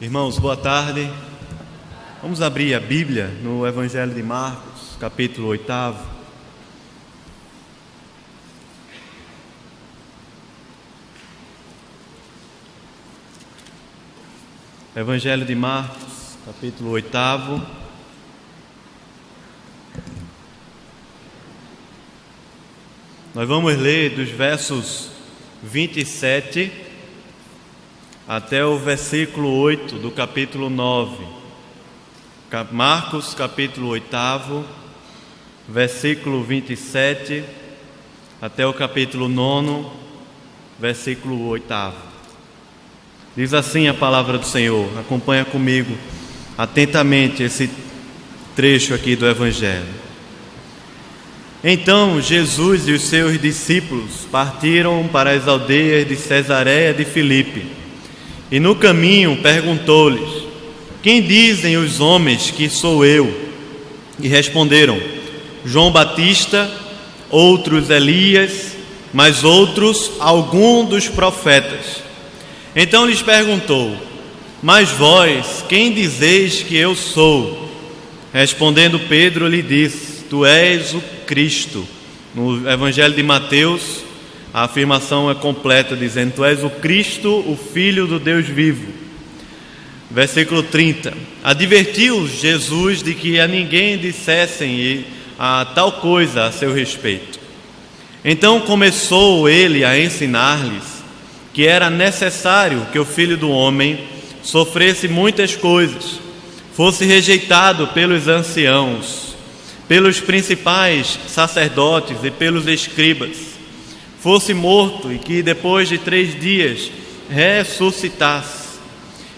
Irmãos, boa tarde. Vamos abrir a Bíblia no Evangelho de Marcos, capítulo 8. Evangelho de Marcos, capítulo 8. Nós vamos ler dos versos 27 até o versículo 8 do capítulo 9. Marcos, capítulo 8, versículo 27 até o capítulo 9, versículo 8. Diz assim a palavra do Senhor. Acompanha comigo atentamente esse trecho aqui do Evangelho. Então Jesus e os seus discípulos partiram para as aldeias de Cesareia de Filipe. E no caminho perguntou-lhes: quem dizem os homens que sou eu? E responderam: João Batista, outros Elias, mas outros algum dos profetas. Então lhes perguntou: mas vós, quem dizeis que eu sou? Respondendo Pedro lhe disse: tu és o Cristo. No Evangelho de Mateus, a afirmação é completa, dizendo: tu és o Cristo, o Filho do Deus vivo. Versículo 30. Advertiu Jesus de que a ninguém dissessem tal coisa a seu respeito. Então começou ele a ensinar-lhes que era necessário que o Filho do Homem sofresse muitas coisas, fosse rejeitado pelos anciãos, pelos principais sacerdotes e pelos escribas, fosse morto e que depois de 3 dias ressuscitasse.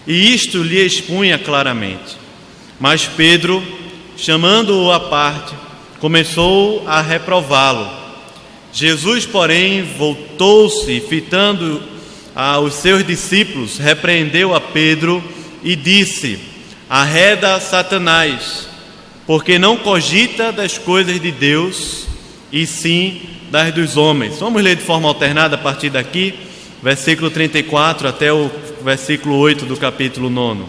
E isto lhe expunha claramente. Mas Pedro, chamando-o à parte, começou a reprová-lo. Jesus, porém, voltou-se e, fitando aos seus discípulos, repreendeu a Pedro e disse: arreda Satanás, porque não cogita das coisas de Deus, e sim das dos homens. Vamos ler de forma alternada a partir daqui, versículo 34 até o versículo 8 do capítulo 9.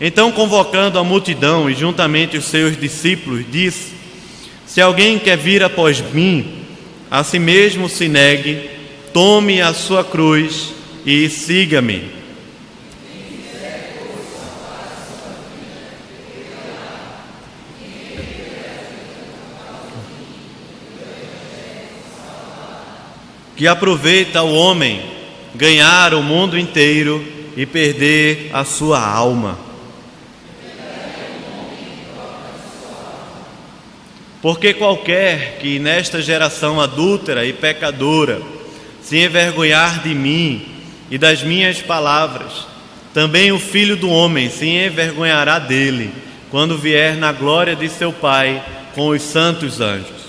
Então, convocando a multidão e juntamente os seus discípulos, disse: se alguém quer vir após mim, a si mesmo se negue, tome a sua cruz e siga-me. Que aproveita o homem ganhar o mundo inteiro e perder a sua alma? Porque qualquer que nesta geração adúltera e pecadora se envergonhar de mim e das minhas palavras, também o Filho do Homem se envergonhará dele, quando vier na glória de seu Pai com os santos anjos.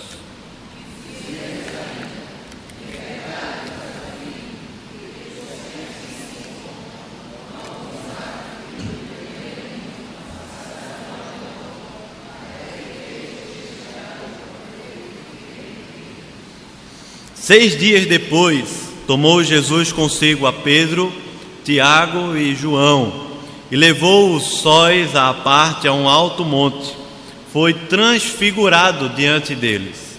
Seis dias depois, tomou Jesus consigo a Pedro, Tiago e João, e levou-os sóis à parte a um alto monte. Foi transfigurado diante deles.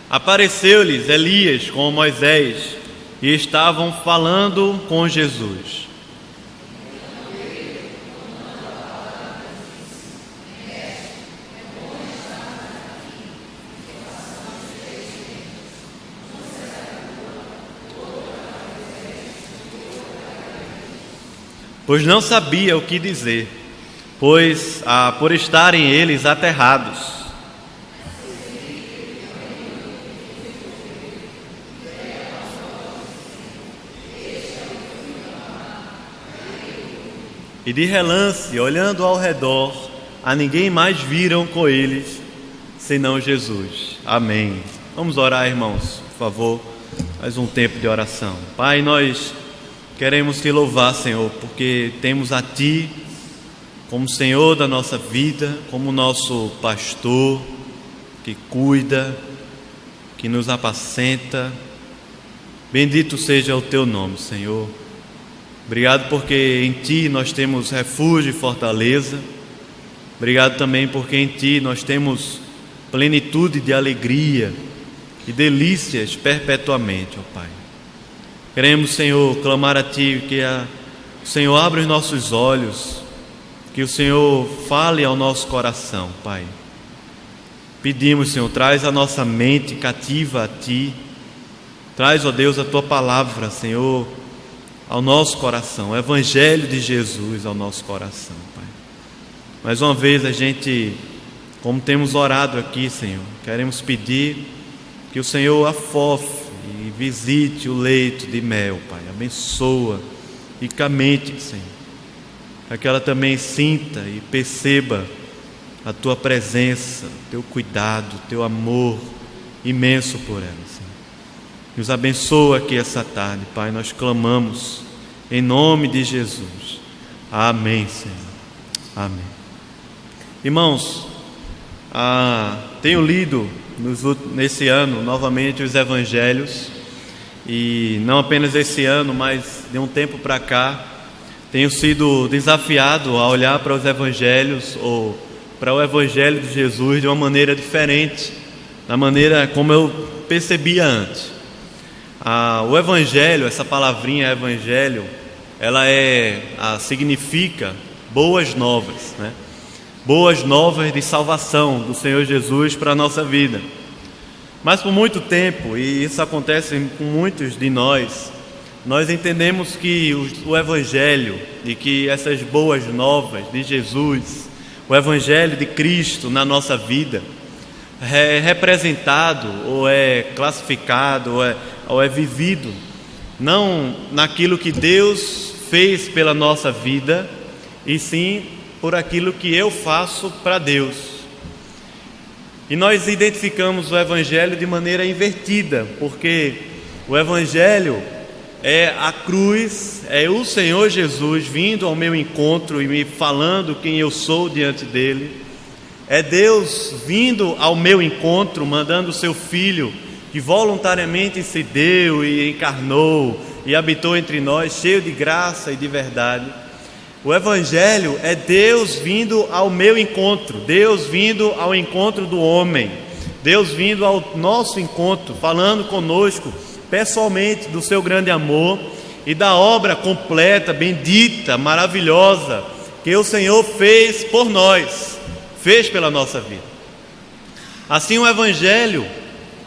Apareceu-lhes Elias com Moisés, e estavam falando com Jesus. Pois não sabia o que dizer, por estarem eles aterrados. E de relance, olhando ao redor, a ninguém mais viram com eles, senão Jesus. Amém. Vamos orar, irmãos, por favor, mais um tempo de oração. Pai, nós queremos te louvar, Senhor, porque temos a Ti como Senhor da nossa vida, como nosso pastor que cuida, que nos apacenta. Bendito seja o Teu nome, Senhor. Obrigado porque em Ti nós temos refúgio e fortaleza. Obrigado também porque em Ti nós temos plenitude de alegria e delícias perpetuamente, ó Pai. Queremos, Senhor, clamar a Ti que o Senhor abra os nossos olhos, que o Senhor fale ao nosso coração, Pai. Pedimos, Senhor, traz a nossa mente cativa a Ti. Traz, ó Deus, a Tua palavra, Senhor, ao nosso coração, o Evangelho de Jesus ao nosso coração, Pai. Mais uma vez a gente, como temos orado aqui, Senhor, queremos pedir que o Senhor afofe e visite o leito de Mel, Pai. Abençoa ricamente, Senhor, para que ela também sinta e perceba a Tua presença, o Teu cuidado, o Teu amor imenso por ela, Senhor. Nos abençoa aqui essa tarde, Pai, nós clamamos em nome de Jesus. Amém, Senhor. Amém. Irmãos, tenho lido nesse ano novamente os Evangelhos, e não apenas esse ano, mas de um tempo para cá, tenho sido desafiado a olhar para os Evangelhos ou para o Evangelho de Jesus de uma maneira diferente, da maneira como eu percebia antes. O Evangelho, essa palavrinha Evangelho, ela significa boas novas, né? Boas novas de salvação do Senhor Jesus para a nossa vida. Mas por muito tempo, e isso acontece com muitos de nós entendemos que o Evangelho e que essas boas novas de Jesus, o Evangelho de Cristo na nossa vida, é representado ou é classificado ou é vivido não naquilo que Deus fez pela nossa vida, e sim por aquilo que eu faço para Deus. E nós identificamos o Evangelho de maneira invertida, porque o Evangelho é a cruz, é o Senhor Jesus vindo ao meu encontro e me falando quem eu sou diante dele. É Deus vindo ao meu encontro, mandando o seu Filho, que voluntariamente se deu e encarnou e habitou entre nós, cheio de graça e de verdade. O Evangelho é Deus vindo ao meu encontro, Deus vindo ao encontro do homem, Deus vindo ao nosso encontro, falando conosco pessoalmente do seu grande amor e da obra completa, bendita, maravilhosa que o Senhor fez por nós, fez pela nossa vida. Assim o Evangelho,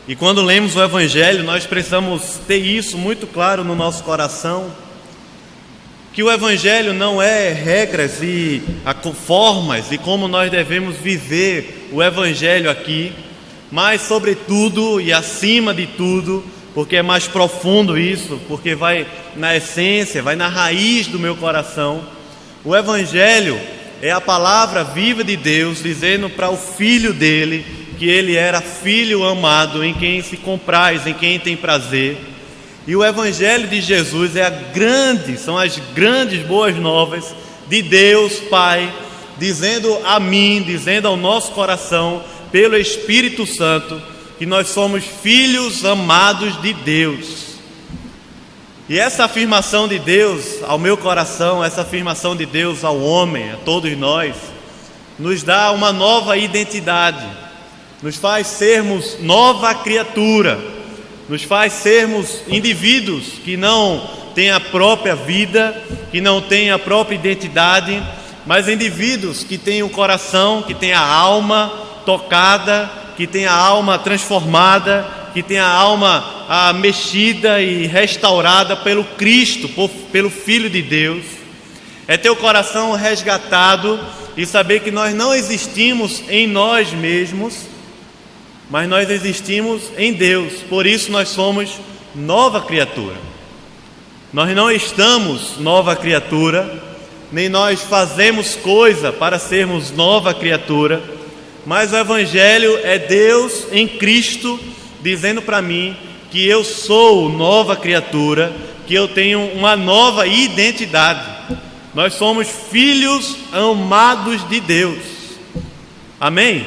e quando lemos o Evangelho nós precisamos ter isso muito claro no nosso coração, que o Evangelho não é regras e formas e como nós devemos viver o Evangelho aqui, mas sobretudo e acima de tudo, porque é mais profundo isso, porque vai na essência, vai na raiz do meu coração, o Evangelho é a palavra viva de Deus dizendo para o Filho dele que ele era filho amado, em quem se compraz, em quem tem prazer. E o Evangelho de Jesus são as grandes boas novas de Deus Pai, dizendo a mim, dizendo ao nosso coração, pelo Espírito Santo, que nós somos filhos amados de Deus. E essa afirmação de Deus ao meu coração, essa afirmação de Deus ao homem, a todos nós, nos dá uma nova identidade, nos faz sermos nova criatura, nos faz sermos indivíduos que não têm a própria vida, que não têm a própria identidade, mas indivíduos que têm o coração, que têm a alma tocada, que têm a alma transformada, que têm a alma mexida e restaurada pelo Cristo, pelo Filho de Deus. É ter o coração resgatado e saber que nós não existimos em nós mesmos, mas nós existimos em Deus. Por isso nós somos nova criatura. Nós não estamos nova criatura, nem nós fazemos coisa para sermos nova criatura, mas o Evangelho é Deus em Cristo dizendo para mim que eu sou nova criatura, que eu tenho uma nova identidade. nós somos filhos amados de Deus. Amém?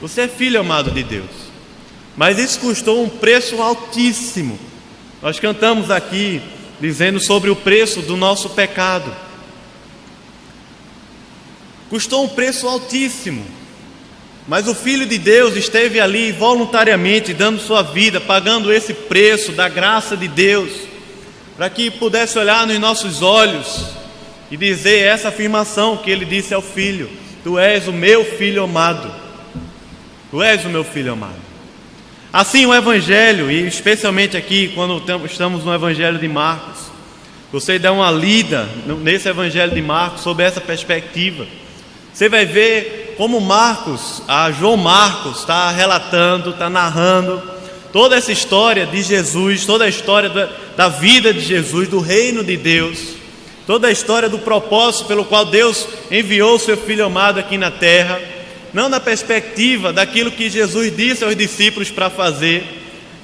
Você é filho amado de Deus. Mas isso custou um preço altíssimo. Nós cantamos aqui dizendo sobre o preço do nosso pecado. Custou um preço altíssimo. Mas o Filho de Deus esteve ali voluntariamente dando sua vida, pagando esse preço da graça de Deus, para que pudesse olhar nos nossos olhos e dizer essa afirmação que ele disse ao Filho: Tu és o meu Filho amado. Tu és o meu Filho amado. Assim o Evangelho, e especialmente aqui quando estamos no Evangelho de Marcos, você dá uma lida nesse Evangelho de Marcos sobre essa perspectiva, você vai ver como João Marcos está relatando, está narrando toda essa história de Jesus, toda a história da vida de Jesus, do reino de Deus, toda a história do propósito pelo qual Deus enviou o seu Filho amado aqui na terra, não na perspectiva daquilo que Jesus disse aos discípulos para fazer,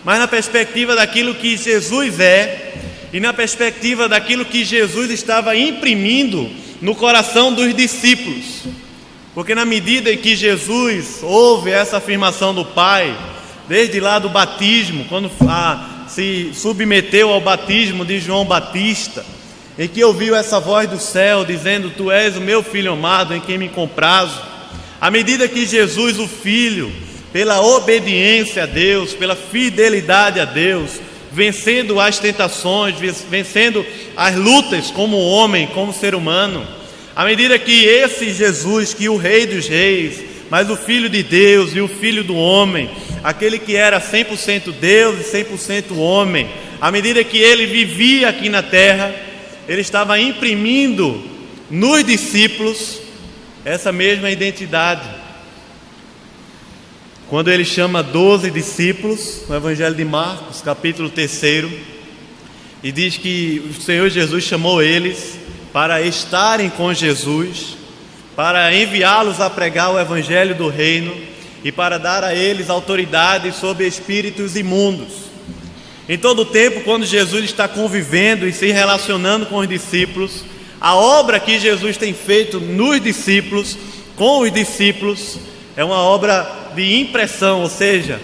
mas na perspectiva daquilo que Jesus é e na perspectiva daquilo que Jesus estava imprimindo no coração dos discípulos. Porque na medida em que Jesus ouve essa afirmação do Pai, desde lá do batismo, quando se submeteu ao batismo de João Batista, em que ouviu essa voz do céu dizendo: Tu és o meu Filho amado, em quem me comprazo. À medida que Jesus, o Filho, pela obediência a Deus, pela fidelidade a Deus, vencendo as tentações, vencendo as lutas como homem, como ser humano, à medida que esse Jesus, que o Rei dos Reis, mas o Filho de Deus e o Filho do homem, aquele que era 100% Deus e 100% homem, à medida que ele vivia aqui na terra, ele estava imprimindo nos discípulos essa mesma identidade. Quando ele chama 12 discípulos, no Evangelho de Marcos, capítulo 3, e diz que o Senhor Jesus chamou eles para estarem com Jesus, para enviá-los a pregar o Evangelho do Reino e para dar a eles autoridade sobre espíritos imundos. Em todo o tempo, quando Jesus está convivendo e se relacionando com os discípulos, a obra que Jesus tem feito nos discípulos, com os discípulos, é uma obra de impressão, ou seja,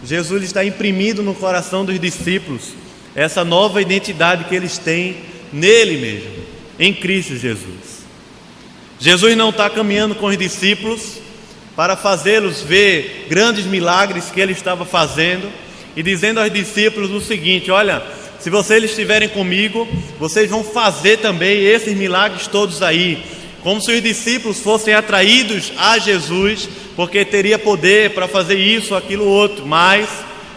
Jesus está imprimindo no coração dos discípulos essa nova identidade que eles têm nele mesmo, em Cristo Jesus. Jesus não está caminhando com os discípulos para fazê-los ver grandes milagres que ele estava fazendo e dizendo aos discípulos o seguinte: olha, se vocês estiverem comigo, vocês vão fazer também esses milagres todos aí, como se os discípulos fossem atraídos a Jesus, porque teria poder para fazer isso, aquilo, outro. Mas,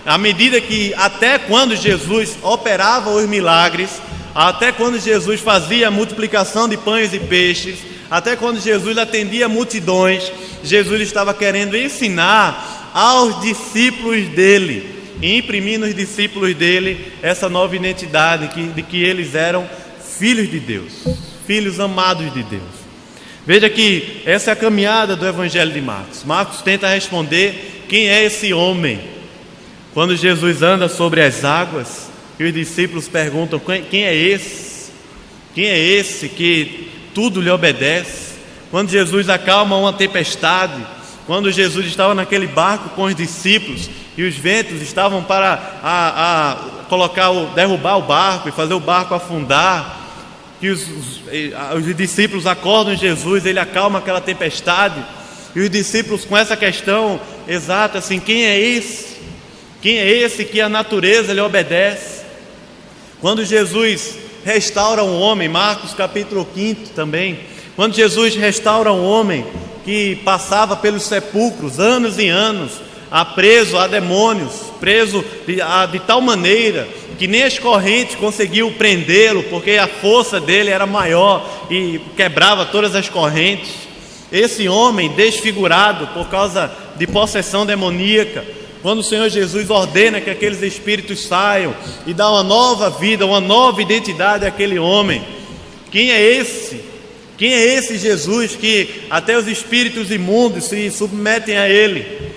à medida que, até quando Jesus operava os milagres, até quando Jesus fazia a multiplicação de pães e peixes, até quando Jesus atendia multidões, Jesus estava querendo ensinar aos discípulos dele, e imprimir nos discípulos dele essa nova identidade de que eles eram filhos de Deus, filhos amados de Deus. Veja que essa é a caminhada do Evangelho de Marcos. Marcos tenta responder quem é esse homem. Quando Jesus anda sobre as águas e os discípulos perguntam: quem é esse? Quem é esse que tudo lhe obedece? Quando Jesus acalma uma tempestade, quando Jesus estava naquele barco com os discípulos e os ventos estavam para derrubar o barco e fazer o barco afundar, que os discípulos acordam Jesus, ele acalma aquela tempestade, e os discípulos com essa questão exata, assim: quem é esse? Quem é esse que a natureza lhe obedece? Quando Jesus restaura um homem, Marcos capítulo 5 também, quando Jesus restaura um homem que passava pelos sepulcros anos e anos, preso a demônios, preso de tal maneira que nem as correntes conseguiam prendê-lo, porque a força dele era maior e quebrava todas as correntes. Esse homem desfigurado por causa de possessão demoníaca, quando o Senhor Jesus ordena que aqueles espíritos saiam e dá uma nova vida, uma nova identidade àquele homem, quem é esse? Quem é esse Jesus que até os espíritos imundos se submetem a ele?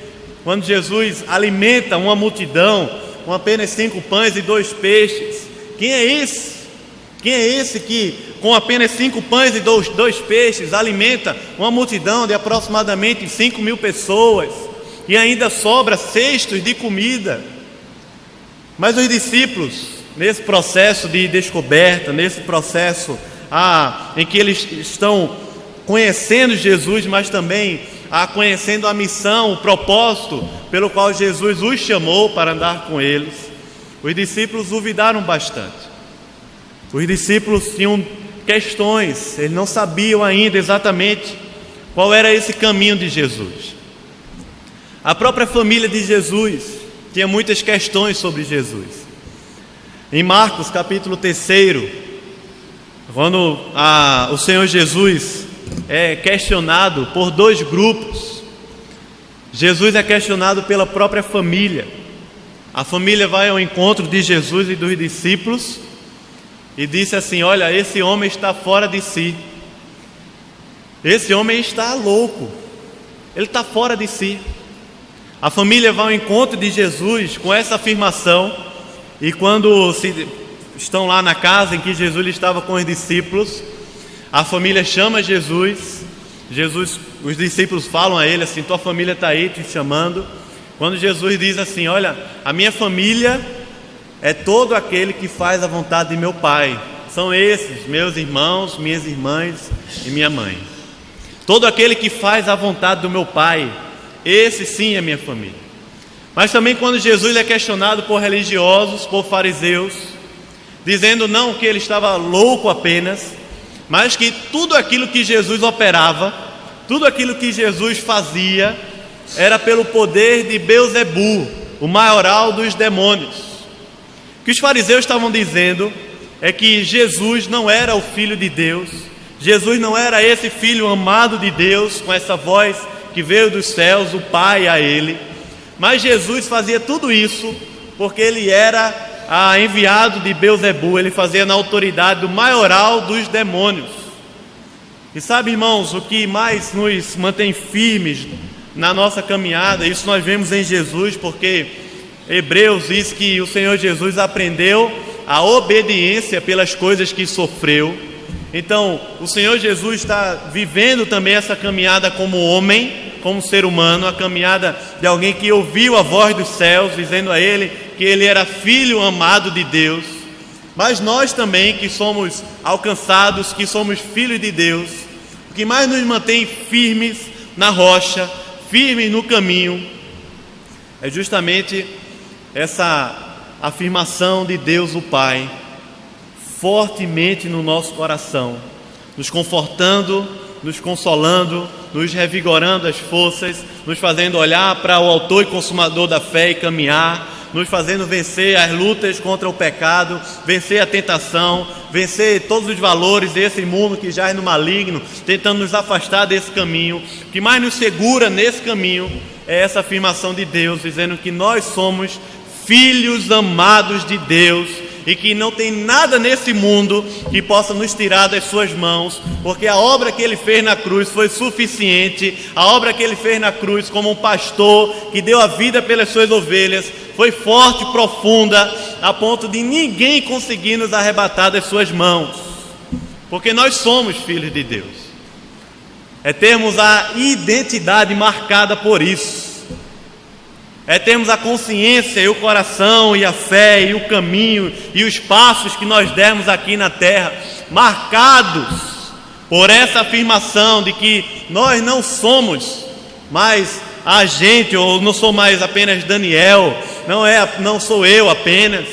Quando Jesus alimenta uma multidão com apenas 5 pães e 2 peixes, quem é esse? Quem é esse que, com apenas 5 pães e 2 peixes, alimenta uma multidão de aproximadamente 5.000 pessoas e ainda sobra cestos de comida? Mas os discípulos, nesse processo de descoberta, nesse processo em que eles estão conhecendo Jesus, mas também conhecendo a missão, o propósito pelo qual Jesus os chamou para andar com eles, os discípulos duvidaram bastante. Os discípulos tinham questões, eles não sabiam ainda exatamente qual era esse caminho de Jesus. A própria família de Jesus tinha muitas questões sobre Jesus. Em Marcos capítulo 3, quando o Senhor Jesus é questionado por 2 grupos, Jesus é questionado pela própria família. A família vai ao encontro de Jesus e dos discípulos e disse assim: olha, esse homem está fora de si, esse homem está louco, ele está fora de si. A família vai ao encontro de Jesus com essa afirmação, e quando estão lá na casa em que Jesus estava com os discípulos, a família chama Jesus, os discípulos falam a ele assim: tua família está aí te chamando. Quando Jesus diz assim: olha, a minha família é todo aquele que faz a vontade de meu Pai, são esses, meus irmãos, minhas irmãs e minha mãe. Todo aquele que faz a vontade do meu Pai, esse sim é minha família. Mas também quando Jesus é questionado por religiosos, por fariseus, dizendo não que ele estava louco apenas, mas que tudo aquilo que Jesus operava, tudo aquilo que Jesus fazia, era pelo poder de Beelzebu, o maioral dos demônios. O que os fariseus estavam dizendo é que Jesus não era o Filho de Deus, Jesus não era esse Filho amado de Deus, com essa voz que veio dos céus, o Pai a ele, mas Jesus fazia tudo isso porque ele era enviado de Beelzebu, ele fazia na autoridade do maioral dos demônios. E sabe, irmãos, o que mais nos mantém firmes na nossa caminhada, isso nós vemos em Jesus, porque Hebreus diz que o Senhor Jesus aprendeu a obediência pelas coisas que sofreu. Então, o Senhor Jesus está vivendo também essa caminhada como homem, como ser humano, a caminhada de alguém que ouviu a voz dos céus, dizendo a ele que ele era filho amado de Deus. Mas nós também, que somos alcançados, que somos filhos de Deus, o que mais nos mantém firmes na rocha, firmes no caminho, é justamente essa afirmação de Deus o Pai fortemente no nosso coração, nos confortando, nos consolando, nos revigorando as forças, nos fazendo olhar para o autor e consumador da fé e caminhar, nos fazendo vencer as lutas contra o pecado, vencer a tentação, vencer todos os valores desse mundo que jaz no maligno, tentando nos afastar desse caminho. O que mais nos segura nesse caminho é essa afirmação de Deus, dizendo que nós somos filhos amados de Deus e que não tem nada nesse mundo que possa nos tirar das suas mãos, porque a obra que ele fez na cruz foi suficiente. A obra que ele fez na cruz como um pastor que deu a vida pelas suas ovelhas foi forte, profunda, a ponto de ninguém conseguir nos arrebatar das suas mãos, porque nós somos filhos de Deus. É termos a identidade marcada por isso, é termos a consciência e o coração e a fé e o caminho e os passos que nós demos aqui na terra marcados por essa afirmação de que nós não somos mais a gente, ou não sou mais apenas Daniel, não sou eu apenas,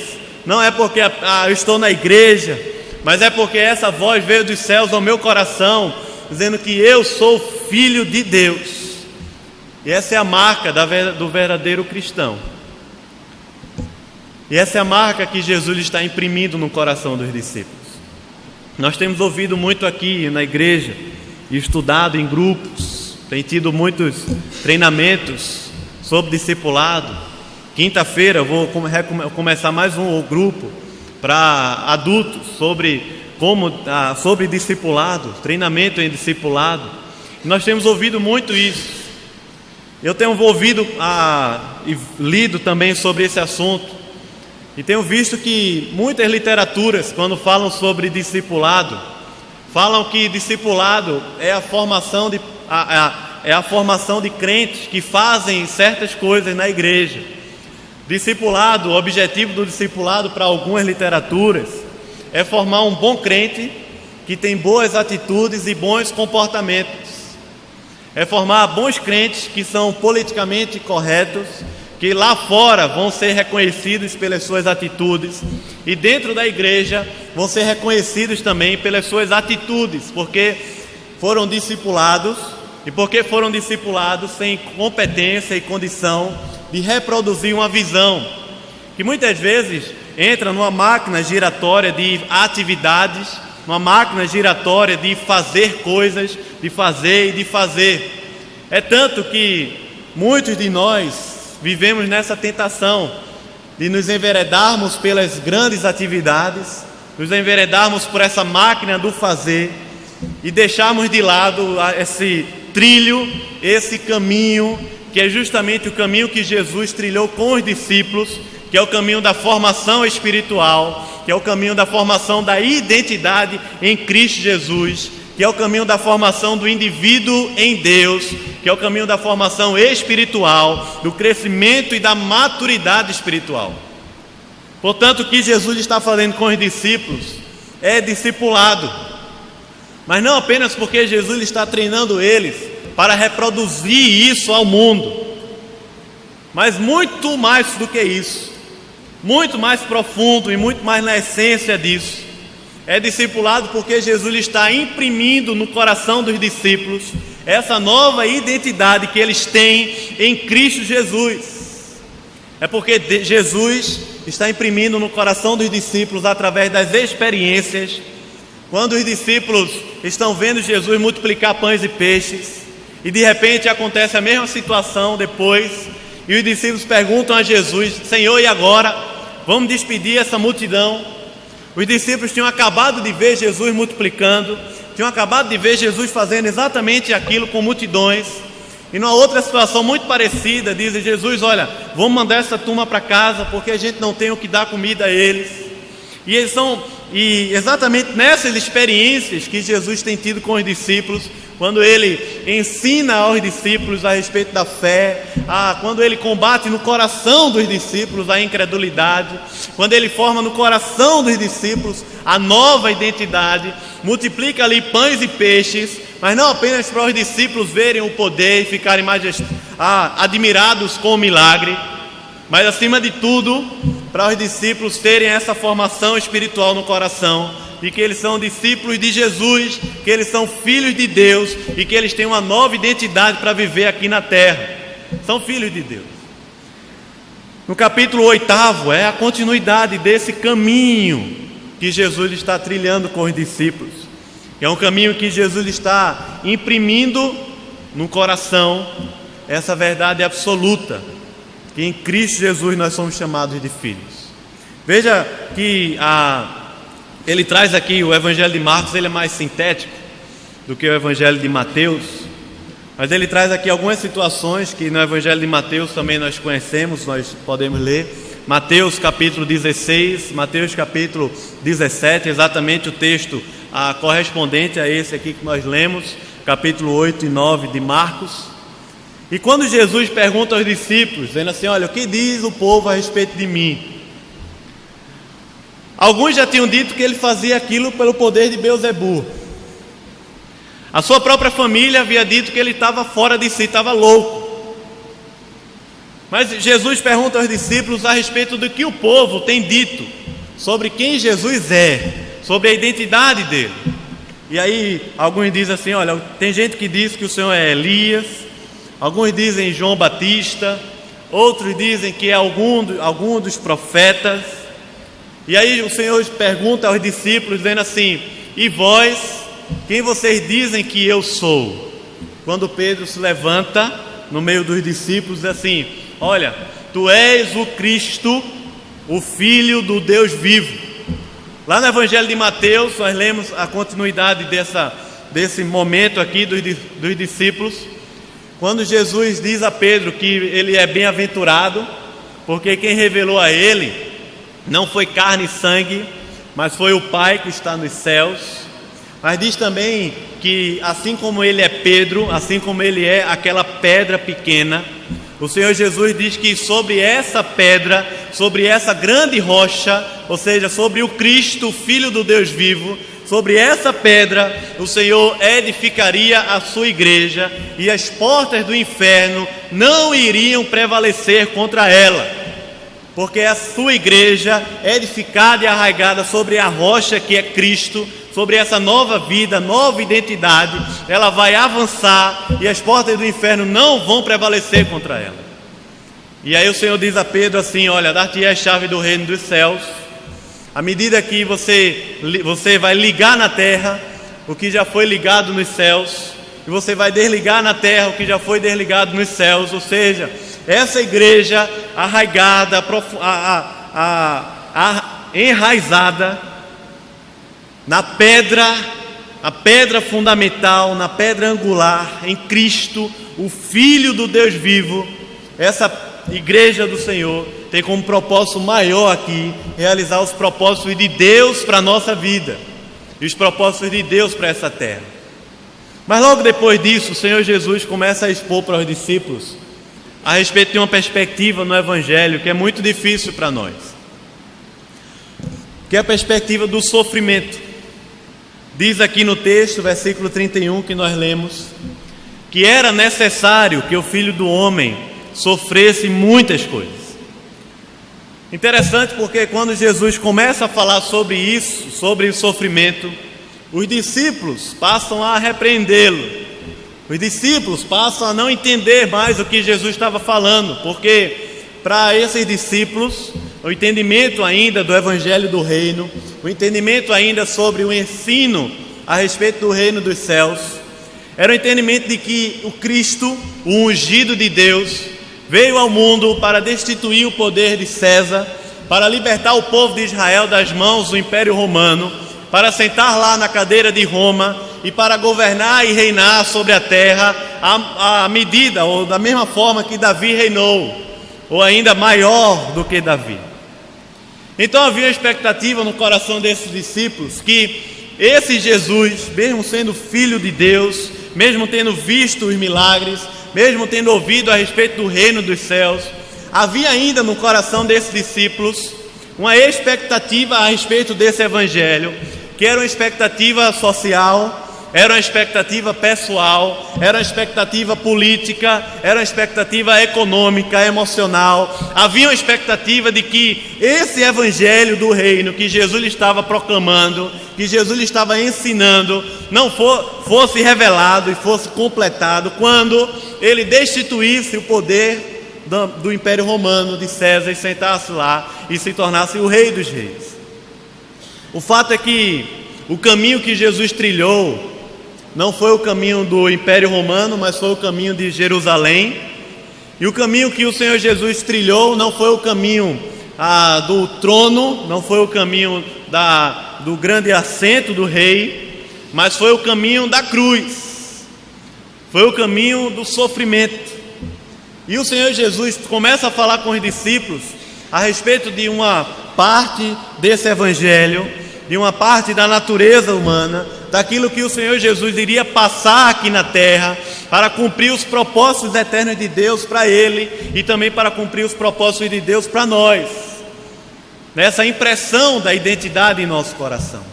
não é porque eu estou na igreja, mas é porque essa voz veio dos céus ao meu coração, dizendo que eu sou filho de Deus. E essa é a marca do verdadeiro cristão. E essa é a marca que Jesus está imprimindo no coração dos discípulos. Nós temos ouvido muito aqui na igreja e estudado em grupos, tem tido muitos treinamentos sobre discipulado. Quinta-feira eu vou começar mais um grupo para adultos sobre discipulado, treinamento em discipulado. E nós temos ouvido muito isso. Eu tenho ouvido e lido também sobre esse assunto, E tenho visto que muitas literaturas, quando falam sobre discipulado, falam que discipulado é a formação de crentes que fazem certas coisas na igreja. Discipulado, o objetivo do discipulado para algumas literaturas é formar um bom crente que tem boas atitudes e bons comportamentos. É formar bons crentes que são politicamente corretos, que lá fora vão ser reconhecidos pelas suas atitudes e dentro da igreja vão ser reconhecidos também pelas suas atitudes, porque foram discipulados e porque foram discipulados sem competência e condição de reproduzir uma visão que muitas vezes entra numa máquina giratória de atividades, uma máquina giratória de fazer coisas, de fazer e de fazer. É tanto que muitos de nós vivemos nessa tentação de nos enveredarmos pelas grandes atividades, nos enveredarmos por essa máquina do fazer e deixarmos de lado esse trilho, esse caminho, que é justamente o caminho que Jesus trilhou com os discípulos, que é o caminho da formação espiritual, que é o caminho da formação da identidade em Cristo Jesus, que é o caminho da formação do indivíduo em Deus, que é o caminho da formação espiritual, do crescimento e da maturidade espiritual. Portanto, o que Jesus está fazendo com os discípulos é discipulado, mas não apenas porque Jesus está treinando eles para reproduzir isso ao mundo, mas muito mais do que isso, muito mais profundo e muito mais na essência disso. É discipulado porque Jesus está imprimindo no coração dos discípulos essa nova identidade que eles têm em Cristo Jesus. É porque Jesus está imprimindo no coração dos discípulos através das experiências. Quando os discípulos estão vendo Jesus multiplicar pães e peixes, e de repente acontece a mesma situação depois, e os discípulos perguntam a Jesus: Senhor, e agora? Vamos despedir essa multidão? Os discípulos tinham acabado de ver Jesus multiplicando, tinham acabado de ver Jesus fazendo exatamente aquilo com multidões, e numa outra situação muito parecida, dizem: Jesus, olha, vamos mandar essa turma para casa, porque a gente não tem o que dar comida a eles. E exatamente nessas experiências que Jesus tem tido com os discípulos, quando ele ensina aos discípulos a respeito da fé, quando ele combate no coração dos discípulos a incredulidade, quando ele forma no coração dos discípulos a nova identidade, multiplica ali pães e peixes, mas não apenas para os discípulos verem o poder e ficarem admirados com o milagre, mas acima de tudo, para os discípulos terem essa formação espiritual no coração, de que eles são discípulos de Jesus, que eles são filhos de Deus e que eles têm uma nova identidade para viver aqui na terra. São filhos de Deus. No capítulo 8 é a continuidade desse caminho que Jesus está trilhando com os discípulos. É um caminho que Jesus está imprimindo no coração essa verdade absoluta, que em Cristo Jesus nós somos chamados de filhos. Veja que ele traz aqui o Evangelho de Marcos, ele é mais sintético do que o Evangelho de Mateus, mas ele traz aqui algumas situações que no Evangelho de Mateus também nós conhecemos, nós podemos ler. Mateus capítulo 16, Mateus capítulo 17, exatamente o texto correspondente a esse aqui que nós lemos, capítulo 8 e 9 de Marcos. E quando Jesus pergunta aos discípulos, dizendo assim: olha, o que diz o povo a respeito de mim? Alguns já tinham dito que ele fazia aquilo pelo poder de Beelzebul. A sua própria família havia dito que ele estava fora de si, estava louco. Mas Jesus pergunta aos discípulos a respeito do que o povo tem dito sobre quem Jesus é, sobre a identidade dele. E aí alguns dizem assim: olha, tem gente que diz que o Senhor é Elias, alguns dizem João Batista, outros dizem que é algum dos profetas. E aí o Senhor pergunta aos discípulos, dizendo assim: e vós, quem vocês dizem que eu sou? Quando Pedro se levanta no meio dos discípulos, diz assim: olha, tu és o Cristo, o Filho do Deus vivo. Lá no Evangelho de Mateus, nós lemos a continuidade desse momento aqui dos discípulos, quando Jesus diz a Pedro que ele é bem-aventurado, porque quem revelou a ele não foi carne e sangue, mas foi o Pai que está nos céus. Mas diz também que assim como ele é Pedro, assim como ele é aquela pedra pequena, o Senhor Jesus diz que sobre essa pedra, sobre essa grande rocha, ou seja, sobre o Cristo, Filho do Deus vivo, sobre essa pedra o Senhor edificaria a sua igreja, e as portas do inferno não iriam prevalecer contra ela, porque a sua igreja é edificada e arraigada sobre a rocha que é Cristo, sobre essa nova vida, nova identidade. Ela vai avançar e as portas do inferno não vão prevalecer contra ela. E aí o Senhor diz a Pedro assim: olha, dar-te a chave do reino dos céus. À medida que você vai ligar na terra o que já foi ligado nos céus, e você vai desligar na terra o que já foi desligado nos céus. Ou seja, essa igreja arraigada, enraizada na pedra, a pedra fundamental, na pedra angular, em Cristo, o Filho do Deus vivo, essa igreja do Senhor tem como propósito maior aqui realizar os propósitos de Deus para a nossa vida e os propósitos de Deus para essa terra. Mas logo depois disso, o Senhor Jesus começa a expor para os discípulos a respeito de uma perspectiva no Evangelho que é muito difícil para nós, que é a perspectiva do sofrimento. Diz aqui no texto, versículo 31 que nós lemos, que era necessário que o Filho do Homem sofresse muitas coisas. Interessante, porque quando Jesus começa a falar sobre isso, sobre o sofrimento, os discípulos passam a repreendê-lo. Os discípulos passam a não entender mais o que Jesus estava falando, porque para esses discípulos, o entendimento ainda do Evangelho do Reino, o entendimento ainda sobre o ensino a respeito do reino dos céus, era o entendimento de que o Cristo, o ungido de Deus, veio ao mundo para destituir o poder de César, para libertar o povo de Israel das mãos do Império Romano, para sentar lá na cadeira de Roma e para governar e reinar sobre a terra à medida ou da mesma forma que Davi reinou, ou ainda maior do que Davi. Então havia uma expectativa no coração desses discípulos que esse Jesus, mesmo sendo Filho de Deus, mesmo tendo visto os milagres, mesmo tendo ouvido a respeito do reino dos céus, havia ainda no coração desses discípulos uma expectativa a respeito desse evangelho, que era uma expectativa social, era uma expectativa pessoal, era uma expectativa política, era uma expectativa econômica, emocional. Havia uma expectativa de que esse evangelho do reino que Jesus estava proclamando, que Jesus estava ensinando, não fosse revelado e fosse completado quando ele destituísse o poder do Império Romano, de César, e sentasse lá e se tornasse o Rei dos Reis. O fato é que o caminho que Jesus trilhou não foi o caminho do Império Romano, mas foi o caminho de Jerusalém. E o caminho que o Senhor Jesus trilhou não foi o caminho do trono, não foi o caminho do grande assento do rei, mas foi o caminho da cruz, foi o caminho do sofrimento. E o Senhor Jesus começa a falar com os discípulos a respeito de uma parte desse evangelho, de uma parte da natureza humana, daquilo que o Senhor Jesus iria passar aqui na terra para cumprir os propósitos eternos de Deus para Ele e também para cumprir os propósitos de Deus para nós, nessa impressão da identidade em nosso coração.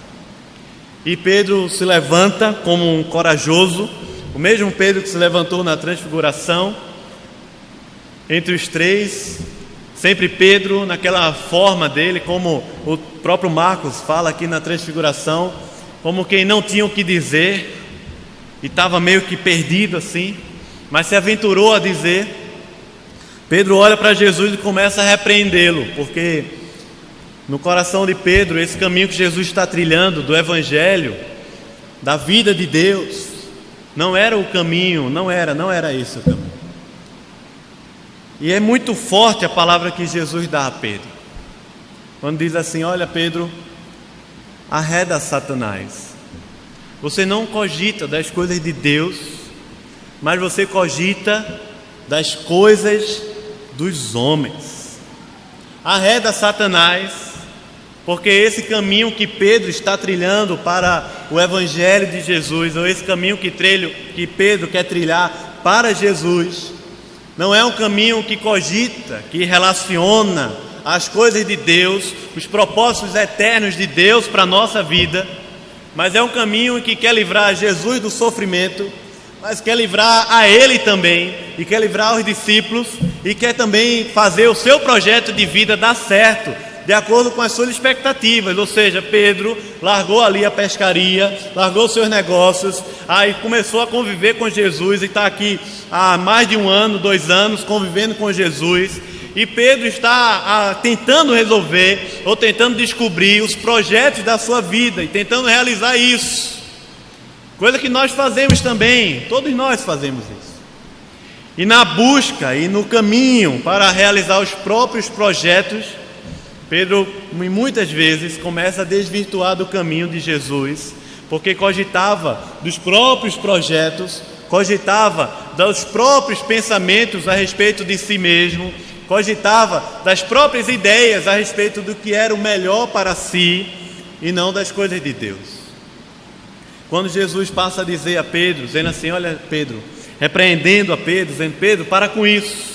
E Pedro se levanta como um corajoso, o mesmo Pedro que se levantou na transfiguração, entre os três, sempre Pedro naquela forma dele, como o próprio Marcos fala aqui na transfiguração, como quem não tinha o que dizer e estava meio que perdido assim, mas se aventurou a dizer. Pedro olha para Jesus e começa a repreendê-lo, porque no coração de Pedro, esse caminho que Jesus está trilhando do Evangelho, da vida de Deus, não era o caminho, não era esse o caminho. E é muito forte a palavra que Jesus dá a Pedro, quando diz assim: olha Pedro, arreda Satanás, você não cogita das coisas de Deus, mas você cogita das coisas dos homens. Arreda Satanás, porque esse caminho que Pedro está trilhando para o Evangelho de Jesus, ou esse caminho que Pedro quer trilhar para Jesus, não é um caminho que cogita, que relaciona as coisas de Deus, os propósitos eternos de Deus para a nossa vida, mas é um caminho que quer livrar Jesus do sofrimento, mas quer livrar a Ele também, e quer livrar os discípulos, e quer também fazer o seu projeto de vida dar certo, de acordo com as suas expectativas. Ou seja, Pedro largou ali a pescaria, largou seus negócios, aí começou a conviver com Jesus, e está aqui há mais de 1 ano, 2 anos, convivendo com Jesus, e Pedro está tentando resolver, ou tentando descobrir os projetos da sua vida, e tentando realizar isso, coisa que nós fazemos também, todos nós fazemos isso. E na busca e no caminho para realizar os próprios projetos, Pedro muitas vezes começa a desvirtuar do caminho de Jesus, porque cogitava dos próprios projetos, cogitava dos próprios pensamentos a respeito de si mesmo, cogitava das próprias ideias a respeito do que era o melhor para si, e não das coisas de Deus. Quando Jesus passa a dizer a Pedro, dizendo assim: olha Pedro, repreendendo a Pedro, dizendo: Pedro, para com isso.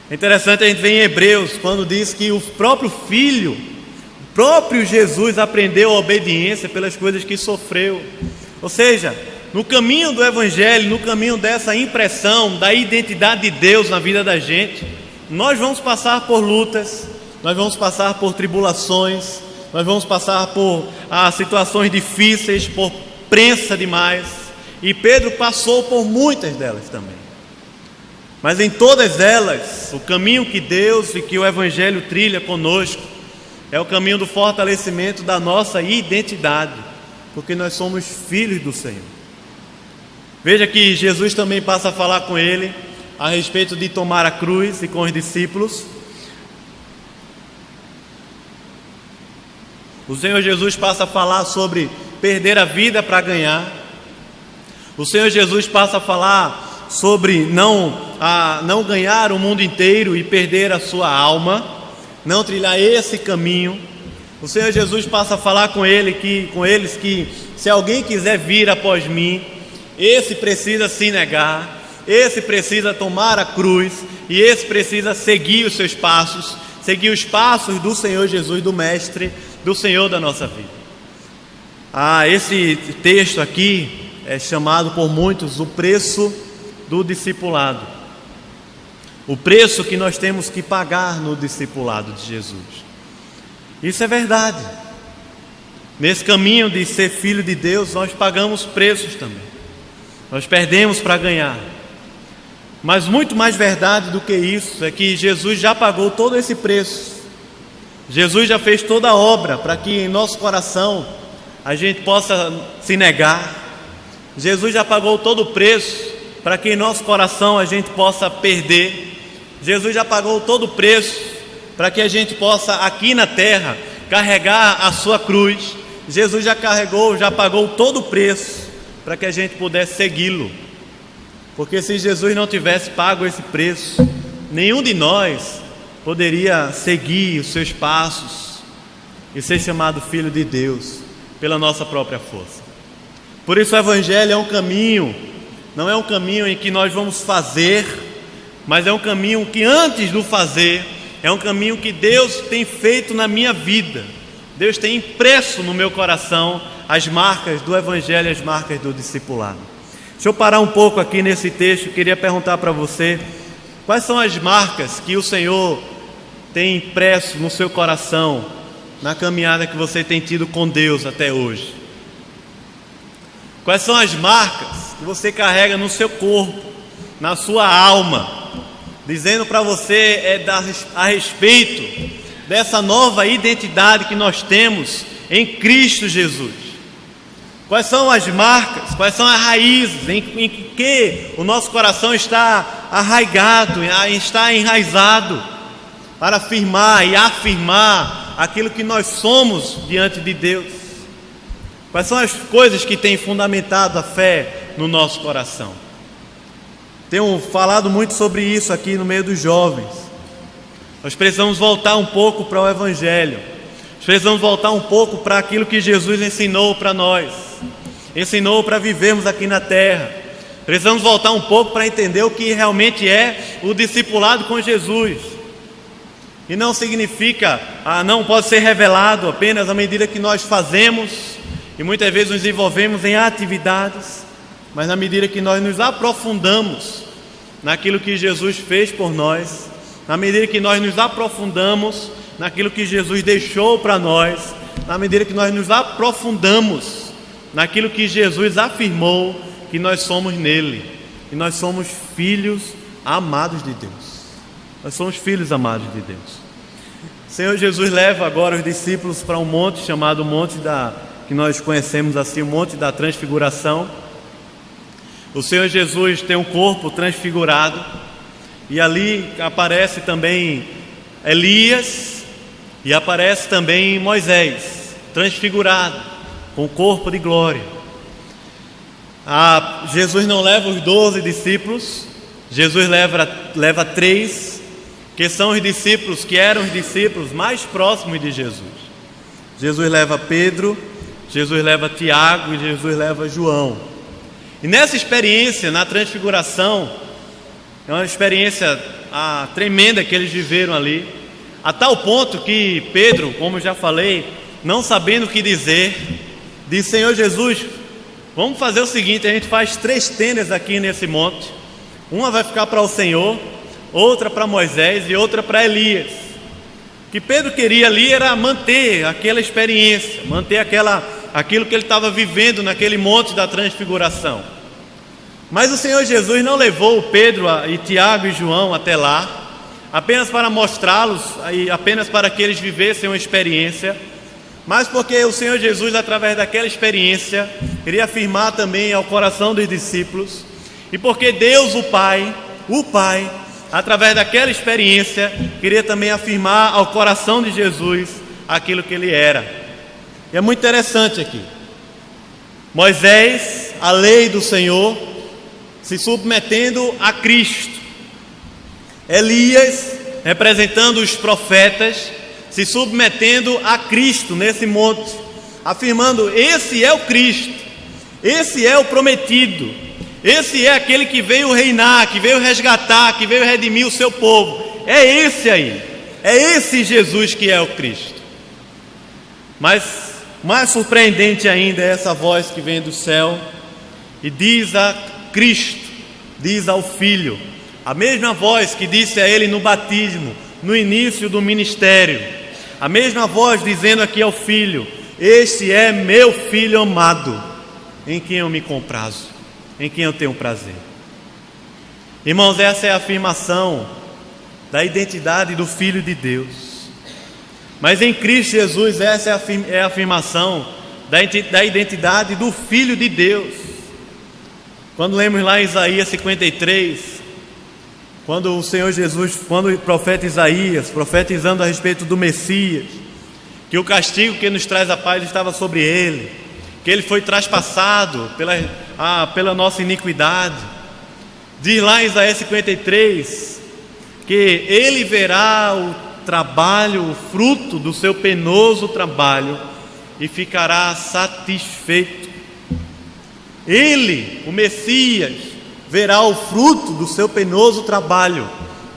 É interessante, a gente ver em Hebreus, quando diz que o próprio Filho, o próprio Jesus aprendeu a obediência pelas coisas que sofreu. Ou seja, no caminho do Evangelho, no caminho dessa impressão da identidade de Deus na vida da gente, nós vamos passar por lutas, nós vamos passar por tribulações, nós vamos passar por situações difíceis, por prensa demais, e Pedro passou por muitas delas também. Mas em todas elas, o caminho que Deus e que o Evangelho trilha conosco é o caminho do fortalecimento da nossa identidade, porque nós somos filhos do Senhor. Veja que Jesus também passa a falar com ele a respeito de tomar a cruz, e com os discípulos. O Senhor Jesus passa a falar sobre perder a vida para ganhar. O Senhor Jesus passa a falar sobre não ganhar o mundo inteiro e perder a sua alma, não trilhar esse caminho. O Senhor Jesus passa a falar com eles que se alguém quiser vir após mim, esse precisa se negar, esse precisa tomar a cruz, e esse precisa seguir os seus passos, seguir os passos do Senhor Jesus, do Mestre, do Senhor da nossa vida. Esse texto aqui é chamado por muitos o preço do discipulado, o preço que nós temos que pagar no discipulado de Jesus. Isso é verdade. Nesse caminho de ser filho de Deus, nós pagamos preços também, nós perdemos para ganhar. Mas muito mais verdade do que isso é que Jesus já pagou todo esse preço. Jesus já fez toda a obra para que em nosso coração a gente possa se negar. Jesus já pagou todo o preço para que em nosso coração a gente possa perder. Jesus já pagou todo o preço para que a gente possa aqui na terra carregar a sua cruz. Jesus já pagou todo o preço para que a gente pudesse segui-lo. Porque se Jesus não tivesse pago esse preço, nenhum de nós poderia seguir os seus passos e ser chamado filho de Deus pela nossa própria força. Por isso o Evangelho é um caminho, não é um caminho em que nós vamos fazer, mas é um caminho que antes do fazer, é um caminho que Deus tem feito na minha vida. Deus tem impresso no meu coração as marcas do Evangelho, as marcas do discipulado. Deixa eu parar um pouco aqui nesse texto. Queria perguntar para você: quais são as marcas que o Senhor tem impresso no seu coração na caminhada que você tem tido com Deus até hoje? Quais são as marcas que você carrega no seu corpo, na sua alma, dizendo para você a respeito dessa nova identidade que nós temos em Cristo Jesus? Quais são as marcas, quais são as raízes em que o nosso coração está arraigado, está enraizado, para afirmar e afirmar aquilo que nós somos diante de Deus? Quais são as coisas que têm fundamentado a fé no nosso coração? Tenho falado muito sobre isso aqui no meio dos jovens. Nós precisamos voltar um pouco para o Evangelho. precisamos voltar um pouco para aquilo que Jesus ensinou para nós, ensinou para vivermos aqui na terra. Precisamos voltar um pouco para entender o que realmente é o discipulado com Jesus. E não significa, não pode ser revelado apenas à medida que nós fazemos e muitas vezes nos envolvemos em atividades, mas na medida que nós nos aprofundamos naquilo que Jesus fez por nós, na medida que nós nos aprofundamos naquilo que Jesus deixou para nós, na medida que nós nos aprofundamos naquilo que Jesus afirmou que nós somos nele, e nós somos filhos amados de Deus. Nós somos filhos amados de Deus. O Senhor Jesus leva agora os discípulos para um monte chamado Monte que nós conhecemos assim, o Monte da Transfiguração. O Senhor Jesus tem um corpo transfigurado, e ali aparece também Elias, e aparece também Moisés, transfigurado, com corpo de glória. Jesus não leva os 12 discípulos, Jesus leva 3, que são os discípulos que eram os discípulos mais próximos de Jesus. Jesus leva Pedro, Jesus leva Tiago e Jesus leva João. E nessa experiência, na transfiguração, é uma experiência tremenda que eles viveram ali, a tal ponto que Pedro, como eu já falei, não sabendo o que dizer, disse: Senhor Jesus, vamos fazer o seguinte, a gente faz 3 tendas aqui nesse monte, uma vai ficar para o Senhor, outra para Moisés e outra para Elias. O que Pedro queria ali era manter aquela experiência, manter aquilo que ele estava vivendo naquele monte da transfiguração. Mas o Senhor Jesus não levou Pedro e Tiago e João até lá, apenas para mostrá-los, apenas para que eles vivessem uma experiência, mas porque o Senhor Jesus, através daquela experiência, queria afirmar também ao coração dos discípulos, e porque Deus, o Pai, através daquela experiência, queria também afirmar ao coração de Jesus aquilo que ele era. E é muito interessante aqui. Moisés, a lei do Senhor, se submetendo a Cristo. Elias, representando os profetas, se submetendo a Cristo nesse monte, afirmando: esse é o Cristo, esse é o prometido, esse é aquele que veio reinar, que veio resgatar, que veio redimir o seu povo. É esse aí, é esse Jesus que é o Cristo. Mas mais surpreendente ainda é essa voz que vem do céu e diz a Cristo, diz ao Filho, a mesma voz que disse a ele no batismo, no início do ministério, a mesma voz dizendo aqui ao Filho: este é meu Filho amado, em quem eu me comprazo, em quem eu tenho prazer. Irmãos, essa é a afirmação da identidade do Filho de Deus. Mas em Cristo Jesus, essa é a afirmação da identidade do Filho de Deus. Quando lemos lá em Isaías 53, quando o Senhor Jesus, quando o profeta Isaías, profetizando a respeito do Messias, que o castigo que nos traz a paz estava sobre ele, que ele foi traspassado pela nossa iniquidade, diz lá em Isaías 53, que ele verá o trabalho, o fruto do seu penoso trabalho e ficará satisfeito. Ele, o Messias, verá o fruto do seu penoso trabalho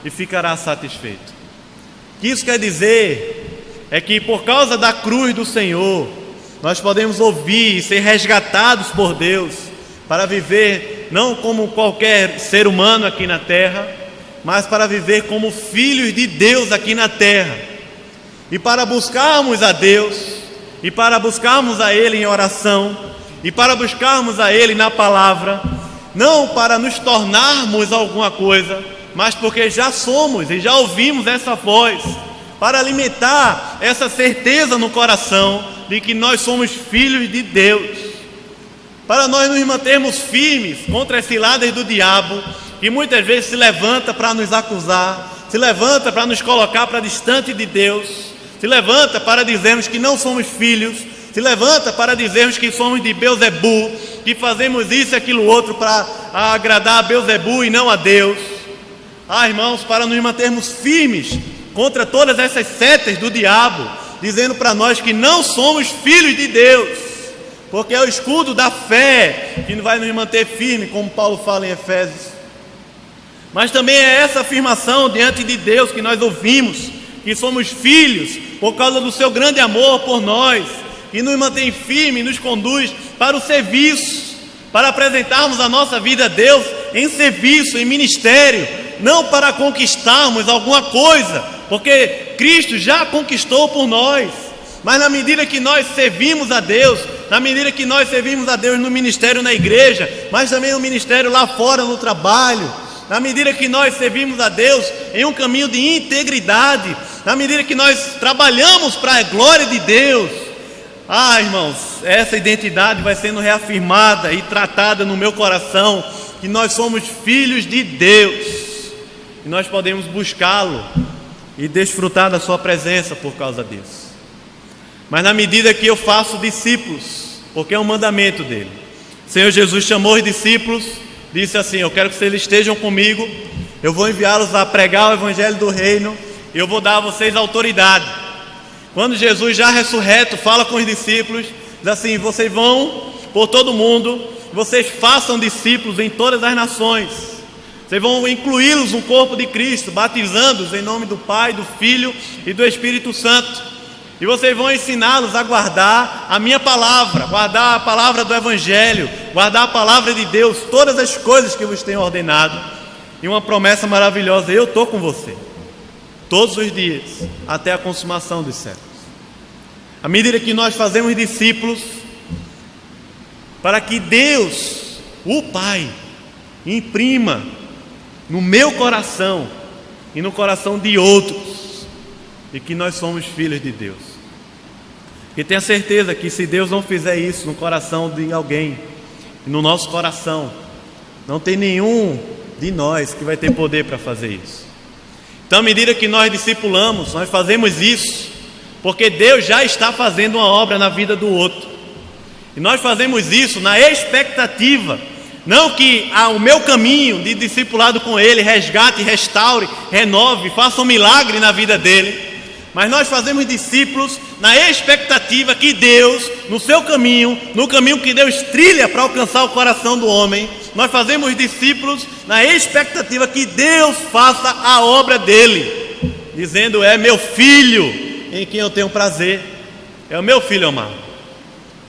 e ficará satisfeito. O que isso quer dizer é que por causa da cruz do Senhor, nós podemos ouvir e ser resgatados por Deus para viver não como qualquer ser humano aqui na terra, mas para viver como filhos de Deus aqui na terra. E para buscarmos a Deus, e para buscarmos a Ele em oração, e para buscarmos a Ele na palavra, não para nos tornarmos alguma coisa, mas porque já somos e já ouvimos essa voz, para alimentar essa certeza no coração de que nós somos filhos de Deus, para nós nos mantermos firmes contra as ciladas do diabo, que muitas vezes se levanta para nos acusar, se levanta para nos colocar para distante de Deus, se levanta para dizermos que não somos filhos, se levanta para dizermos que somos de Beelzebu, que fazemos isso e aquilo outro para agradar a Beelzebu e não a Deus. Irmãos, para nos mantermos firmes contra todas essas setas do diabo dizendo para nós que não somos filhos de Deus, porque é o escudo da fé que vai nos manter firme, como Paulo fala em Efésios. Mas também é essa afirmação diante de Deus que nós ouvimos, que somos filhos por causa do seu grande amor por nós, que nos mantém firme e nos conduz para o serviço, para apresentarmos a nossa vida a Deus em serviço, em ministério, não para conquistarmos alguma coisa, porque Cristo já conquistou por nós. Mas na medida que nós servimos a Deus, na medida que nós servimos a Deus no ministério na igreja, mas também no ministério lá fora no trabalho, na medida que nós servimos a Deus em um caminho de integridade, na medida que nós trabalhamos para a glória de Deus, irmãos, essa identidade vai sendo reafirmada e tratada no meu coração, que nós somos filhos de Deus, e nós podemos buscá-lo e desfrutar da sua presença por causa disso. Mas na medida que eu faço discípulos, porque é um mandamento dele, o Senhor Jesus chamou os discípulos, disse assim: eu quero que vocês estejam comigo, eu vou enviá-los a pregar o evangelho do reino, e eu vou dar a vocês autoridade. Quando Jesus já ressurreto fala com os discípulos, diz assim: vocês vão por todo mundo, vocês façam discípulos em todas as nações, vocês vão incluí-los no corpo de Cristo, batizando-os em nome do Pai, do Filho e do Espírito Santo. E vocês vão ensiná-los a guardar a minha palavra, guardar a palavra do Evangelho, guardar a palavra de Deus, todas as coisas que eu vos tenho ordenado. E uma promessa maravilhosa: eu estou com você todos os dias, até a consumação dos séculos. À medida que nós fazemos discípulos, para que Deus, o Pai, imprima no meu coração e no coração de outros, e que nós somos filhos de Deus. E tenha certeza que se Deus não fizer isso no coração de alguém, e no nosso coração, não tem nenhum de nós que vai ter poder para fazer isso. Então, à medida que nós discipulamos, nós fazemos isso porque Deus já está fazendo uma obra na vida do outro, e nós fazemos isso na expectativa, não que o meu caminho de discipulado com Ele resgate, restaure, renove, faça um milagre na vida dele, mas nós fazemos discípulos na expectativa que Deus, no seu caminho, no caminho que Deus trilha para alcançar o coração do homem, nós fazemos discípulos na expectativa que Deus faça a obra dele, dizendo: é meu filho em quem eu tenho prazer, é o meu filho amado.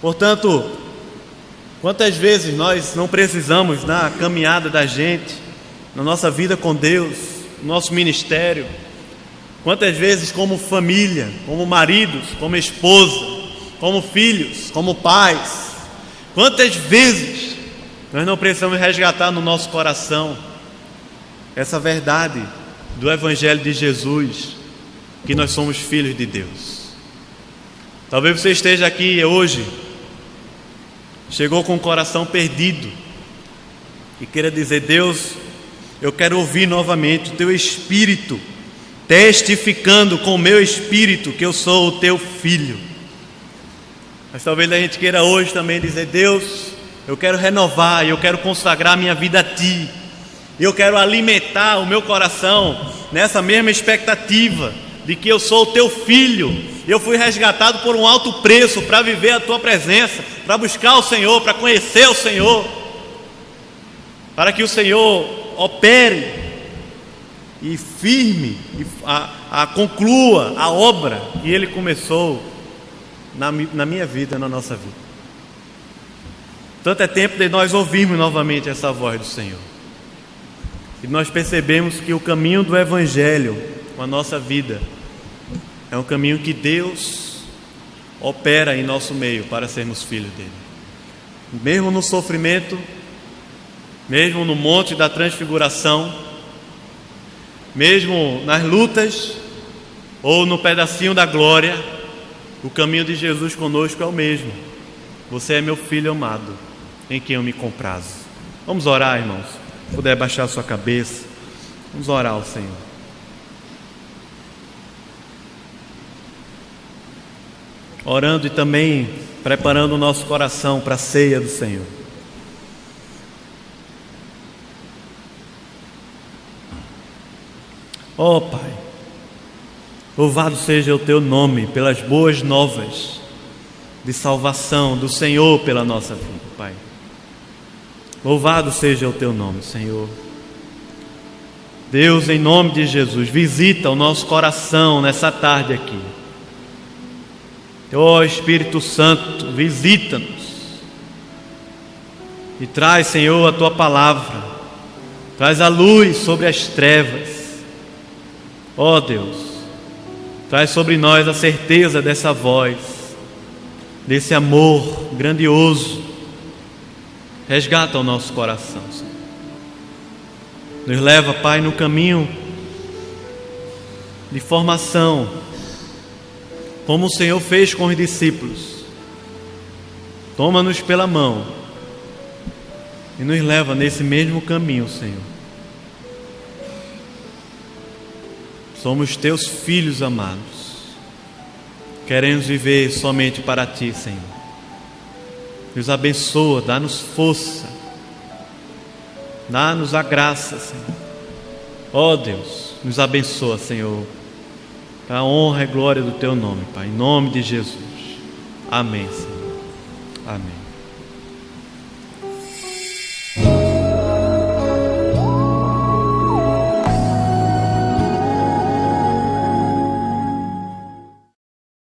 Portanto, quantas vezes nós não precisamos na caminhada da gente, na nossa vida com Deus, no nosso ministério, quantas vezes como família, como maridos, como esposa, como filhos, como pais, quantas vezes nós não precisamos resgatar no nosso coração essa verdade do Evangelho de Jesus, que nós somos filhos de Deus. Talvez você esteja aqui hoje, chegou com o coração perdido e queira dizer: Deus, eu quero ouvir novamente o teu Espírito testificando com o meu espírito que eu sou o teu filho. Mas talvez a gente queira hoje também dizer: Deus, eu quero renovar, eu quero consagrar minha vida a Ti, eu quero alimentar o meu coração nessa mesma expectativa de que eu sou o teu filho, eu fui resgatado por um alto preço para viver a Tua presença, para buscar o Senhor, para conhecer o Senhor, para que o Senhor opere e firme conclua a obra que Ele começou na minha vida, na nossa vida. Tanto é tempo de nós ouvirmos novamente essa voz do Senhor, e nós percebemos que o caminho do Evangelho com a nossa vida é um caminho que Deus opera em nosso meio para sermos filhos dele. Mesmo no sofrimento, mesmo no monte da transfiguração, mesmo nas lutas ou no pedacinho da glória, o caminho de Jesus conosco é o mesmo. Você é meu filho amado, em quem eu me comprazo. Vamos orar, irmãos. Se puder baixar a sua cabeça, vamos orar ao Senhor. Orando e também preparando o nosso coração para a ceia do Senhor. Ó Pai, Louvado seja o teu nome pelas boas novas de salvação do Senhor pela nossa vida, Pai. Louvado seja o teu nome, Senhor. Deus, em nome de Jesus, visita o nosso coração nessa tarde aqui. Ó Espírito Santo, visita-nos e traz, Senhor, a tua palavra, traz a luz sobre as trevas. Ó Deus, traz sobre nós a certeza dessa voz, desse amor grandioso. Resgata o nosso coração, Senhor. Nos leva, Pai, no caminho de formação, como o Senhor fez com os discípulos. Toma-nos pela mão e nos leva nesse mesmo caminho, Senhor. Somos teus filhos amados. Queremos viver somente para ti, Senhor. Nos abençoa, dá-nos força, dá-nos a graça, Senhor. Ó Deus, nos abençoa, Senhor, para a honra e glória do teu nome, Pai, em nome de Jesus. Amém, Senhor. Amém.